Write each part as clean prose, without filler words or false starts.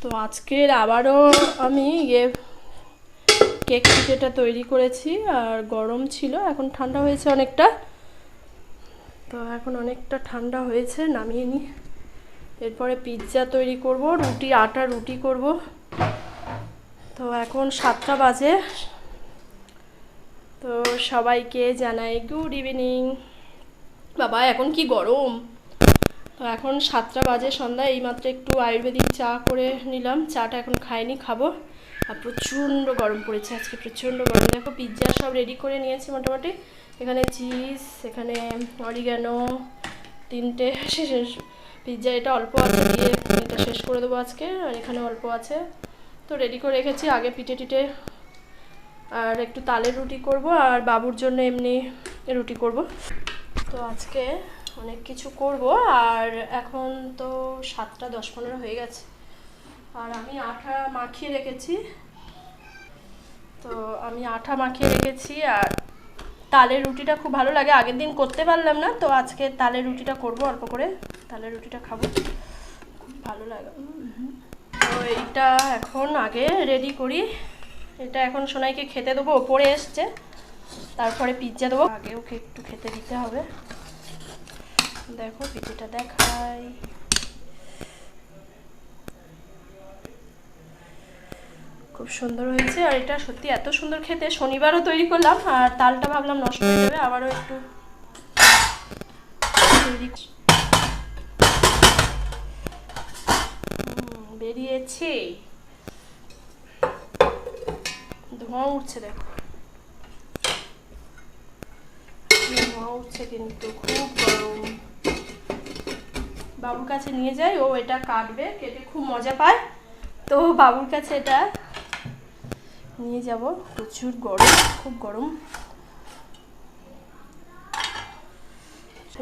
তো আজকের আবারও আমি কেক পিঠেটা তৈরি করেছি আর গরম ছিল, এখন ঠান্ডা হয়েছে অনেকটা। তো এখন অনেকটা ঠান্ডা হয়েছে, নামিয়ে নিই। এরপরে পিৎজা তৈরি করব, আটা রুটি করব। তো এখন 7টা বাজে। তো সবাইকে জানাই গুড ইভিনিং। বাবা এখন কি গরম! তো এখন 7টা বাজে সন্ধ্যা, এইমাত্র একটু আয়ুর্বেদিক চা করে নিলাম। চাটা এখন খাইনি, খাবো। আর প্রচণ্ড গরম পড়েছে আজকে, প্রচণ্ড গরম। দেখো পিৎজা সব রেডি করে নিয়েছি মোটামুটি। এখানে চিজ, এখানে অরিগ্যানো, 3টে পিৎজা, এটা অল্প আছে, দিয়ে এটা শেষ করে দেবো আজকে। আর এখানে অল্প আছে, তো রেডি করে রেখেছি। আগে পিঠে টিঠে আর একটু তালের রুটি করব, আর বাবুর জন্য এমনি রুটি করব। তো আজকে অনেক কিছু করব। আর এখন তো 7টা 10-15 হয়ে গেছে, আর আমি আটা মাখিয়ে রেখেছি। আর তালের রুটিটা খুব ভালো লাগে। আগের দিন করতে পারলাম না, তো আজকে তালের রুটিটা করব, অল্প করে তালের রুটিটা খাবো, খুব ভালো লাগে। তো এইটা এখন আগে রেডি করি। এটা এখন সোনাইকে খেতে দেবো, ওপরে এসছে, তারপরে পিৎজা দেবো। আগে ওকে একটু খেতে দিতে হবে। দেখো পিঠেটা দেখাই, খুব সুন্দর হয়েছে। আর এটা সত্যি এত সুন্দর খেতে, শনিবারও তৈরি করলাম, আর তালটা ভাবলাম নষ্ট হয়ে যাবে, আবারও একটু বেরিয়েছে, ধোঁয়া উঠছে। দেখো ধোঁয়া উঠছে, কিন্তু খুব গরম। বাবুর কাছে নিয়ে যাই, ও এটা কাটবে, কেটে খুব মজা পায়। তো বাবুর কাছে এটা নিয়ে যাব। প্রচুর গরম, খুব গরম।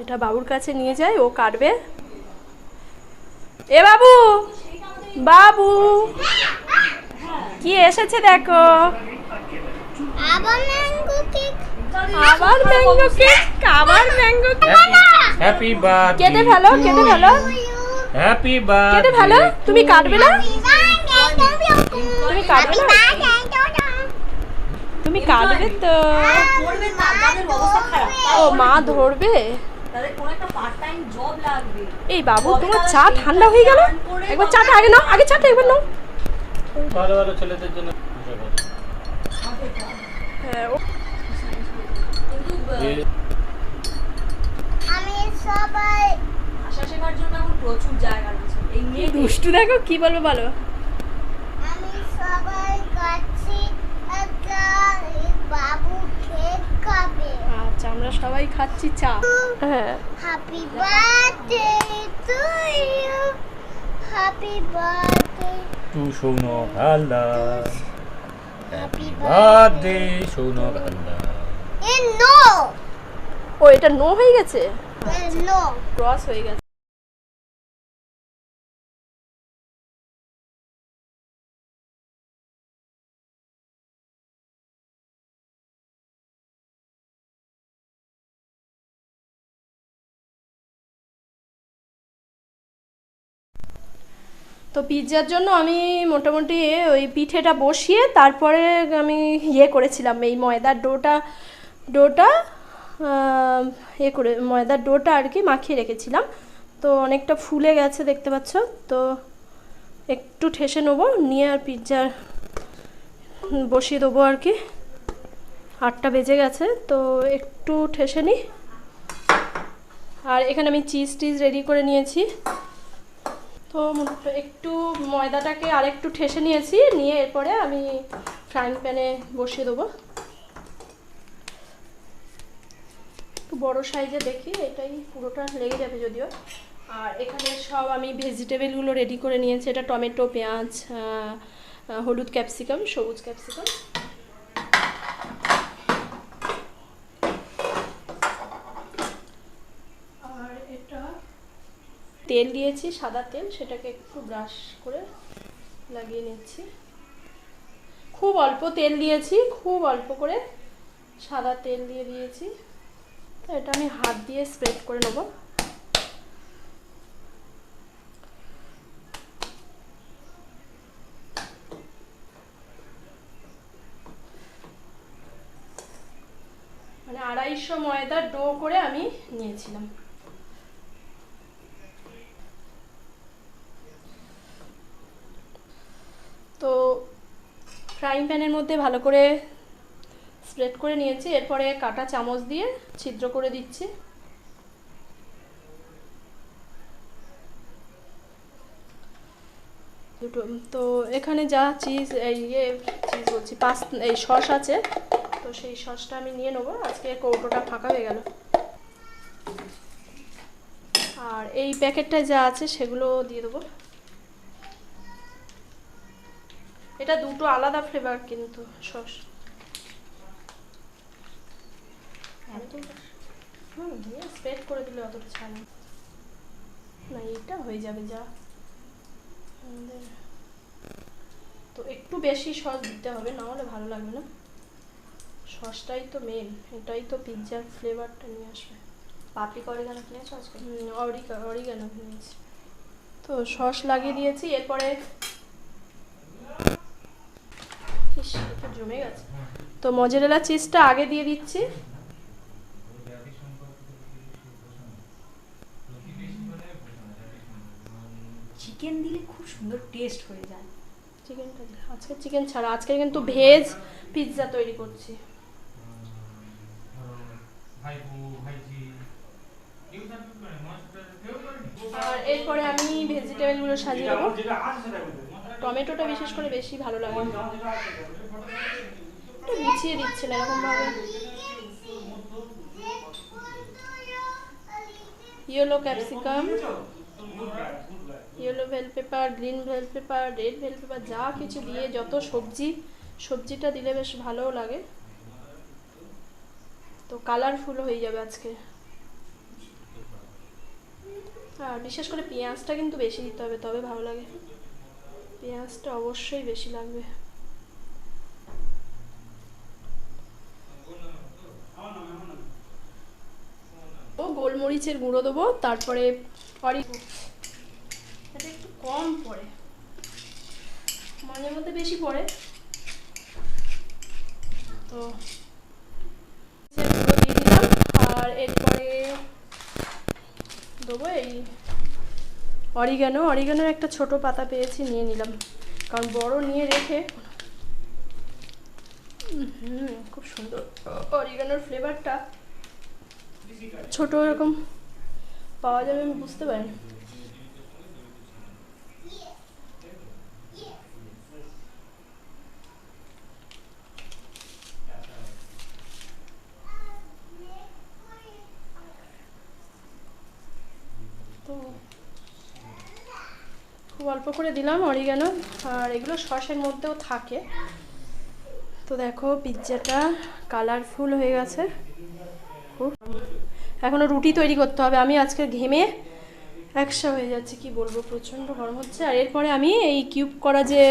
এটা বাবুর কাছে নিয়ে যাই, ও কাটবে। এ বাবু, বাবু কি এসেছে দেখো, আবার ম্যাঙ্গো কেক, আবার ম্যাঙ্গো কেক, আবার ম্যাঙ্গো কেক। হ্যাপি বার্থডে, কেটে ফেলো, কেটে ফেলো, হ্যাপি বার্থডে, কেটে ফেলো। তুমি কাটবে না, তুমি কাটবে না, তুমি কাটবে তো। ও মা ধরবে। এই বাবু, তোমার চা ঠান্ডা হয়ে গেল। একবার চাটা আগে নাও, আগে চাটা একবার নাও। ভালো ভালো ছেলেদের জন্য। হ্যাঁ, আমি সবাই আশা সেবার জন্য এখন প্রচুর জায়গা রয়েছে। এই নিয়ে দুষ্টু দেখো কি বলবো বলো। আমি সবাই কাছে একটা বাবু কেক খাবে। আচ্ছা, আমরা সবাই খাচ্ছি চা। হ্যাঁ, happy birthday to you, happy birthday to Sounak Haldar, happy birthday Sounak Haldar. এ নো, ও এটা নো হয়ে গেছে, নো ক্রস হয়ে গেছে। তো পিৎজার জন্য আমি মোটামুটি ওই পিঠেটা বসিয়ে তারপরে আমি করেছিলাম, এই ময়দার ডোটা ময়দার ডোটা আর কি মাখিয়ে রেখেছিলাম। তো অনেকটা ফুলে গেছে দেখতে পাচ্ছ। তো একটু ঠেসে নেবো, নিয়ে আর পিৎজা বসিয়ে দেবো আর কি। 8টা বেজে গেছে, তো একটু ঠেসে নিই। আর এখানে আমি চিজ রেডি করে নিয়েছি। তো একটু ময়দাটাকে আর একটু ঠেসে নিয়েছি, নিয়ে এরপরে আমি ফ্রাইং প্যানে বসিয়ে দেবো। একটু বড় সাইজে দেখি, এটাই পুরোটা লেগে যাবে যদিও। আর এখানে সব আমি ভেজিটেবলগুলো রেডি করে নিয়েছি। এটা টমেটো, পেঁয়াজ, হলুদ ক্যাপসিকাম, সবুজ ক্যাপসিকাম। আর এটা তেল দিয়েছি, সাদা তেল, সেটাকে একটু ব্রাশ করে লাগিয়ে নিচ্ছি। খুব অল্প তেল দিয়েছি, খুব অল্প করে সাদা তেল দিয়েছি। তো এটা আমি হাত দিয়ে স্প্রেড করে নেব। 150 ময়দার ডো করে আমি নিয়েছিলাম। তো ফ্রাইং প্যানের মধ্যে ভালো করে স্প্রেড করে নিয়েছি, এরপরে কাঁটা চামচ দিয়ে ছিদ্র করে দিচ্ছি। দুটো তো এখানে যা চিজ চিজ বলছি এই সস আছে, তো সেই সসটা আমি নিয়ে নেবো। আজকে কৌটোটা ফাঁকা হয়ে গেল। আর এই প্যাকেটটায় যা আছে সেগুলো দিয়ে দেবো। এটা দুটো আলাদা ফ্লেভার কিন্তু সস। স্প্রেড করে দিলে অতটা ছাড় না, এটা হয়ে যাবে যা। তো একটু বেশি সস দিতে হবে, না হলে ভালো লাগবে না। সসটাই তো মেন, এটাই তো পিৎজার ফ্লেভারটা নিয়ে আসবে। পাপড়ি অরিগানো কিনেছো আজকে? অরিগানো নিয়েছি। তো সস লাগিয়ে দিয়েছি, এরপরে এটা জমে গেছে। তো মজেরেলা চিজটা আগে দিয়ে দিচ্ছি। চিকেন দিলে খুব সুন্দর টেস্ট হয়ে যায়। চিকেনটা দিলে আজকে চিকেন ছাড়া, আজকে কিন্তু ভেজ পিৎজা তৈরি করছি। আর এরপরে আমি ভেজিটেবলগুলো সাজিয়ে দেবো। টমেটোটা বিশেষ করে বেশি ভালো লাগে, একটু গুছিয়ে দিচ্ছে না এরকমভাবে। Yellow capsicum, yellow bell pepper, green bell pepper, red bell pepper, যা কিছু দিয়ে যত সবজিটা দিলে বেশ ভালোও লাগে। তো কালারফুল হয়ে যাবে আজকে। আর বিশেষ করে পেঁয়াজটা কিন্তু বেশি দিতে হবে, তবে ভালো লাগে। পেঁয়াজটা অবশ্যই বেশি লাগবে। ও গোলমরিচের গুঁড়ো দেবো, তারপরে এটা একটু কম পড়ে, মাঝে মধ্যে বেশি পড়ে। তো গুঁড়ো দিয়ে দিলাম। আর এরপরে দেবো এই অরিগানোর একটা ছোট পাতা পেয়েছি, নিয়ে নিলাম, কারণ বড় নিয়ে রেখে খুব সুন্দর অরিগানোর ফ্লেভারটা ছোট এরকম পাওয়া যাবে, আমি বুঝতে পারিনি। তো খুব অল্প করে দিলাম অরিগানো, আর এগুলো সসের মধ্যেও থাকে। তো দেখো পিৎজাটা কালারফুল হয়ে গেছে খুব। এখনো রুটি তৈরি করতে হবে, আমি আজকে ঘেমে একসা হয়ে যাচ্ছে, কি বলবো, প্রচণ্ড গরম হচ্ছে। আর এরপরে আমি এই কিউব করা যে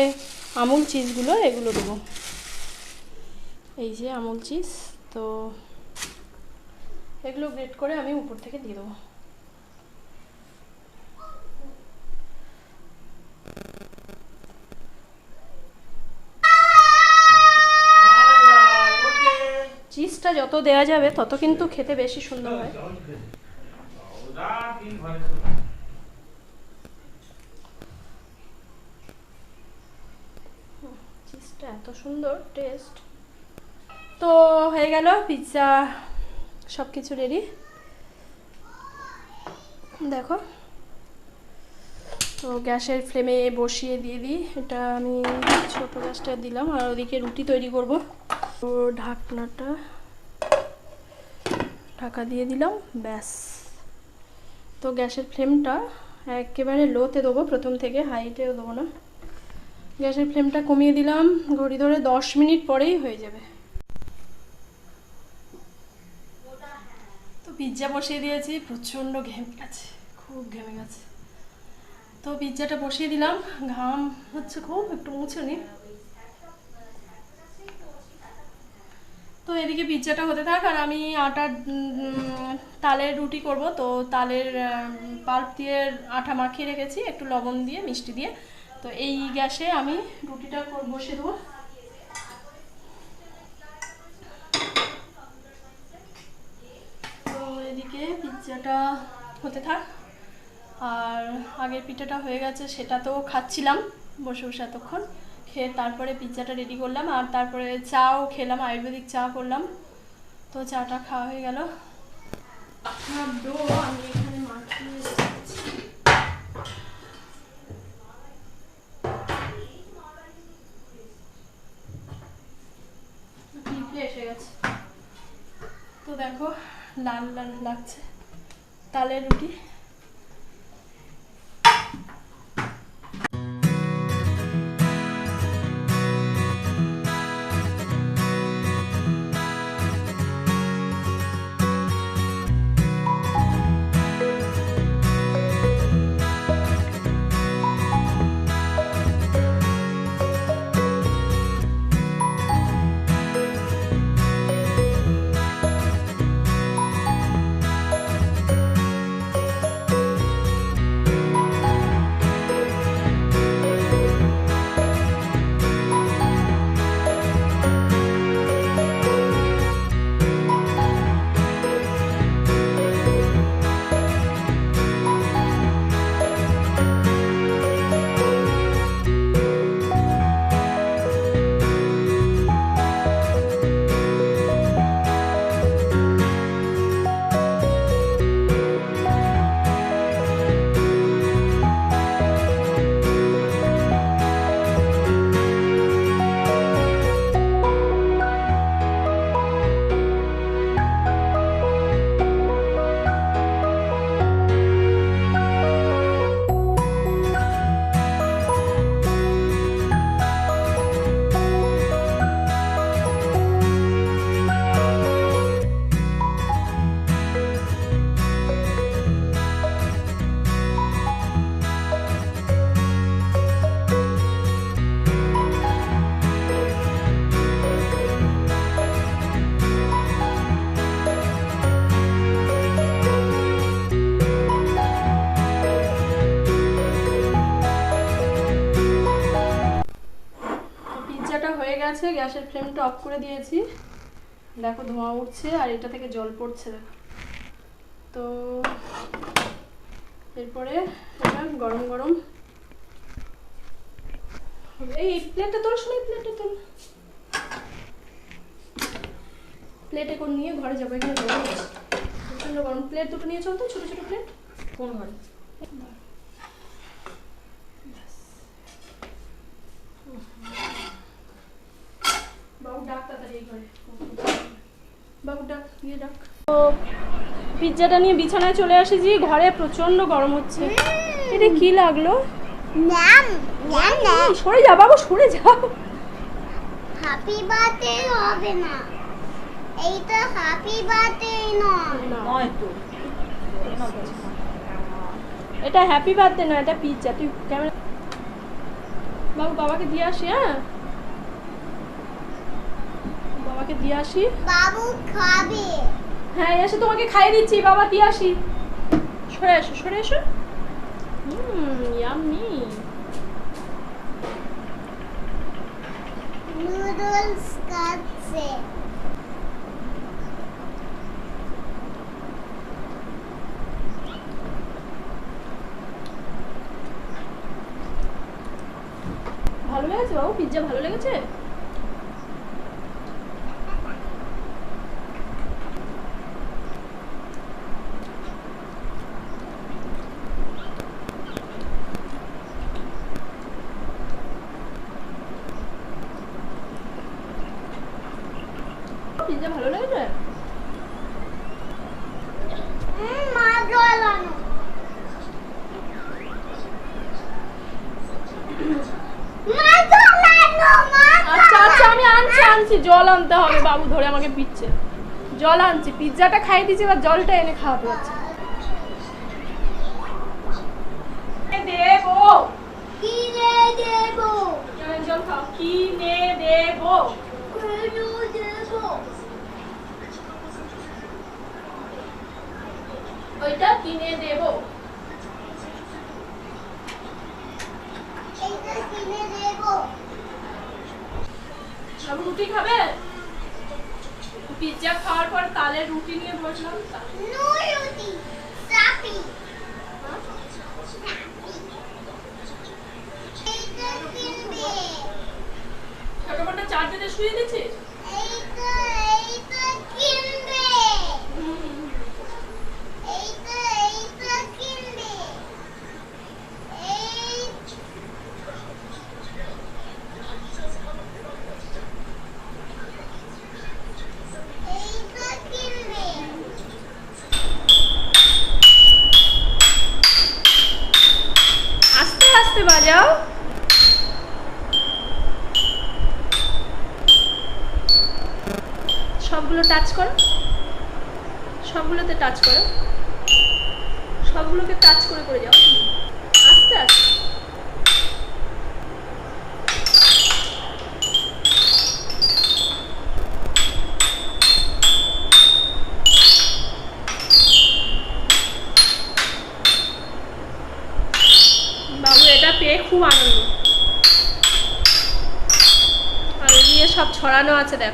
আমুল চিজগুলো এগুলো দেবো, এই যে আমুল চিজ, তো এগুলো গ্রেট করে আমি উপর থেকে দিয়ে দেবো। চিজটা যত দেওয়া যাবে তত কিন্তু খেতে বেশি সুন্দর হয়। চিজটা এত সুন্দর টেস্ট। তো হয়ে গেল পিৎজা, সব কিছু রেডি দেখো। তো গ্যাসের ফ্লেমে বসিয়ে দিয়ে দিই, এটা আমি ছোট গ্যাসটা দিলাম, আর ওদিকে রুটি তৈরি করব। তো ঢাকা দিয়ে দিলাম, ব্যাস। তো গ্যাসের ফ্লেমটা একেবারে লোতে দেবো প্রথম থেকে, হাইটেও দেবো না। গ্যাসের ফ্লেমটা কমিয়ে দিলাম, ঘড়ি ধরে 10 মিনিট পরেই হয়ে যাবে। তো পিৎজা বসিয়ে দিয়েছি, প্রচণ্ড ঘেমে গেছে, খুব ঘেমে গেছে। তো পিৎজাটা বসিয়ে দিলাম, ঘাম হচ্ছে খুব, একটু মুছে নি। তো এদিকে পিৎজাটা হতে থাক, আর আমি আটার তালের রুটি করব। তো তালের পাল্প দিয়ে আটা মাখিয়ে রেখেছি, একটু লবণ দিয়ে মিষ্টি দিয়ে। তো এই গ্যাসে আমি রুটিটা বসিয়ে দেবো। এদিকে পিৎজাটা হতে থাক। আর আগের পিঠাটা হয়ে গেছে, সেটা তো খাচ্ছিলাম বসে বসে এতক্ষণ, খেয়ে তারপরে পিৎজাটা রেডি করলাম। আর তারপরে চাও খেলাম, আয়ুর্বেদিক চা করলাম। তো চাটা খাওয়া হয়ে গেল। ডো আমি এখানে মাখিয়ে রেখেছি। পিঁপড়ে এসে গেছে। তো দেখো লাল লাল লাগছে তালের রুটি। হয়ে গেছে, গ্যাসের ফ্লেমটা অফ করে দিয়েছি। দেখো ধোঁয়া উঠছে আর এটা থেকে জল পড়ছে দেখো। তো এরপরে এটা গরম গরম এই প্লেটটা তোল, শুনে প্লেটটা তোল, প্লেটে করে নিয়ে ঘরে যাবো। এখানে গরম আছে, প্রচন্ড গরম। প্লেট দুটো নিয়ে চল তো, ছোট ছোট প্লেট। কোন ঘরে? বাবু ডাক তাড়াতাড়ি এই ঘরে, বাবু ডাক, গিয়ে ডাক। তো পিৎজাটা নিয়ে বিছানায় চলে আসেছি, ঘরে প্রচন্ড গরম হচ্ছে। এটা কি লাগলো? সরে যা বাবু, সরে যাও। হ্যাপি বার্থডে হবে না, এইটা হ্যাপি বার্থডে নয় তো, এটা হ্যাপি বার্থডে না, এটা পিৎজা। তুই ক্যামেরা বাবু, বাবাকে দিয়ে আসি। হ্যাঁ বাবাকে দিয়ে আসি। বাবু খাবে। হ্যাঁ এসে তোমাকে খাইয়ে দিচ্ছি, বাবা দিয়ে আসি। সরে এসো, সরে এসো। ইয়াম্মি। নুডলস খাচ্ছে। ভালো লেগেছে বাবু? পিৎজা ভালো লেগেছে? পিৎজা ভালো লেগেছে? মা জল আনো। মা জল আনো, মা। আচ্ছা আচ্ছা আমি আনছি। জল আনতে হবে, বাবু ধরে আমাকে পিচ্ছে। জল আনছি, পিৎজাটা খাইয়ে দিচ্ছি, এবার জলটা এনে খাওয়াতে হচ্ছে। দেবো কিনে দেবো, জল খাও। কিনে দেবো, দেবো। ওইটা কিনে দেবো। এইটা কিনে দেবো। বাবু রুটি খাবে? পিৎজা খাওয়ার পর তালের রুটি নিয়ে বসলাম। নুডলস বাচ্চাটা শুয়ে দিচ্ছিস? এইটা কিনবে এইটা কিনবে এই এইটা কিনবে আস্তে আস্তে বাজাও। সবগুলো টাচ করো, সবগুলোতে টাচ করো, সবগুলোকে টাচ করে করে যাও আস্তে আস্তে। বাবু এটা পেয়ে খুব আনন্দ, আর এদিকে সব ছড়ানো আছে দেখো।